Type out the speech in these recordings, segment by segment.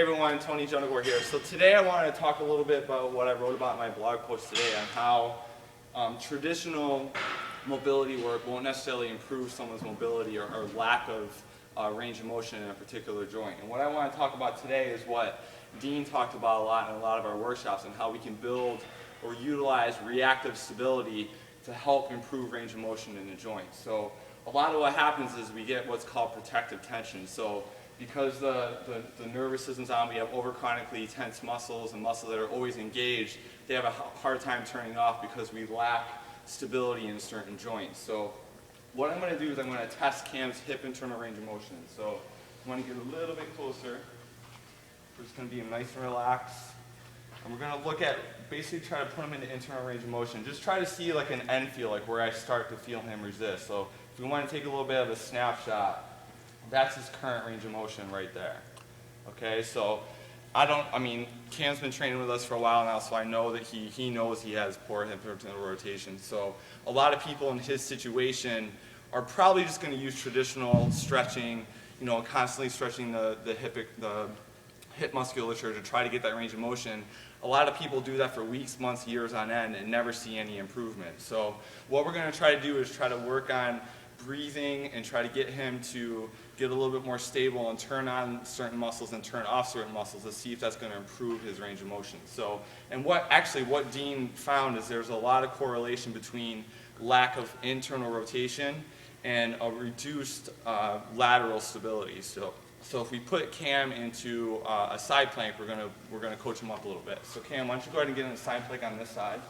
Hey everyone, Tony Gentilcore here. So today I wanted to talk a little bit about what I wrote about in my blog post today on how traditional mobility work won't necessarily improve someone's mobility or lack of range of motion in a particular joint. And what I want to talk about today is what Dean talked about a lot in a lot of our workshops and how we can build or utilize reactive stability to help improve range of motion in the joint. So a lot of what happens is we get what's called protective tension. So because the nervous system's on, we have overchronically tense muscles and muscles that are always engaged, they have a hard time turning off because we lack stability in certain joints. So what I'm going to do is I'm going to test Cam's hip internal range of motion. So I'm going to get a little bit closer. We're just going to be nice and relaxed. And we're going to look at, basically try to put him into internal range of motion. Just try to see like an end feel, like where I start to feel him resist. So if we want to take a little bit of a snapshot, that's his current range of motion right there. Okay, so Cam's been training with us for a while now, so I know that he knows he has poor hip internal rotation. So a lot of people in his situation are probably just going to use traditional stretching, constantly stretching the hip musculature to try to get that range of motion. A lot of people do that for weeks, months, years on end and never see any improvement. So what we're going to try to do is try to work on breathing and try to get him to get a little bit more stable and turn on certain muscles and turn off certain muscles to see if that's going to improve his range of motion. So, and what Dean found is there's a lot of correlation between lack of internal rotation and a reduced lateral stability. So if we put Cam into a side plank, we're gonna coach him up a little bit. So Cam, why don't you go ahead and get in a side plank on this side.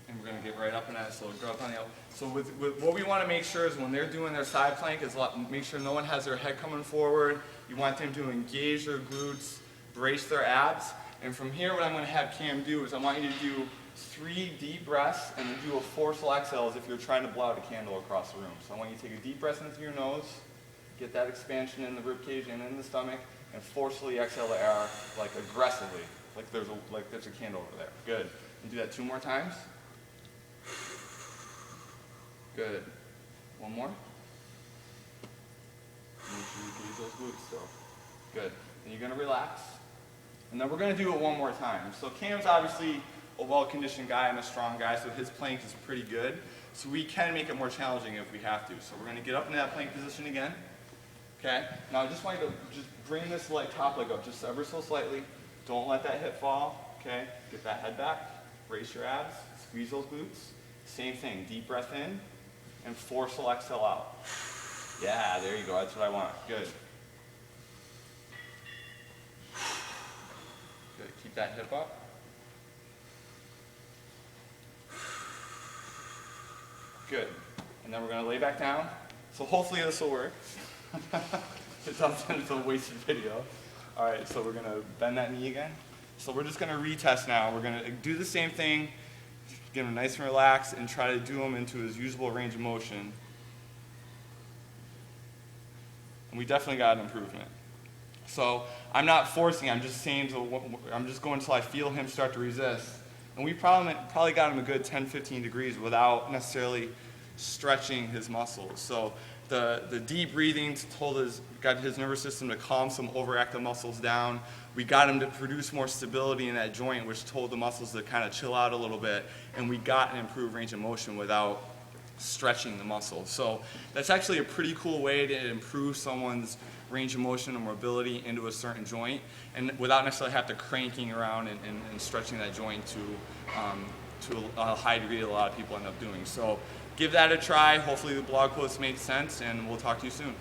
And we're going to get right up in that, so go up on the elbow. So with what we want to make sure is when they're doing their side plank is make sure no one has their head coming forward. You want them to engage their glutes, brace their abs. And from here, what I'm going to have Cam do is I want you to do 3 deep breaths and then do a forceful exhale as if you're trying to blow out a candle across the room. So I want you to take a deep breath in through your nose, get that expansion in the ribcage and in the stomach, and forcefully exhale the air, like aggressively, like there's a candle over there. Good. And do that 2 more times. Good. One more. Make sure you engage those glutes still. Good. Then you're going to relax. And then we're going to do it 1 more time. So Cam's obviously a well-conditioned guy and a strong guy, so his plank is pretty good. So we can make it more challenging if we have to. So we're going to get up into that plank position again. Okay? Now I just want you to just bring this top leg up just ever so slightly. Don't let that hip fall. Okay? Get that head back. Brace your abs. Squeeze those glutes. Same thing. Deep breath in. And forceful exhale out. Yeah, there you go. That's what I want. Good. Good. Keep that hip up. Good. And then we're going to lay back down. So hopefully this will work. It doesn't, it's a wasted video. All right, so we're going to bend that knee again. So we're just going to retest now. We're going to do the same thing. Get him nice and relaxed and try to do him into his usual range of motion. And we definitely got an improvement. So I'm not forcing, I'm just saying, I'm just going until I feel him start to resist. And we probably got him a good 10-15 degrees without necessarily stretching his muscles. So the deep breathing got his nervous system to calm some overactive muscles down. We got him to produce more stability in that joint, which told the muscles to kind of chill out a little bit. And we got an improved range of motion without stretching the muscle. So that's actually a pretty cool way to improve someone's range of motion or mobility into a certain joint, and without necessarily have to cranking around and stretching that joint to a high degree that a lot of people end up doing. So give that a try. Hopefully the blog post made sense, and we'll talk to you soon.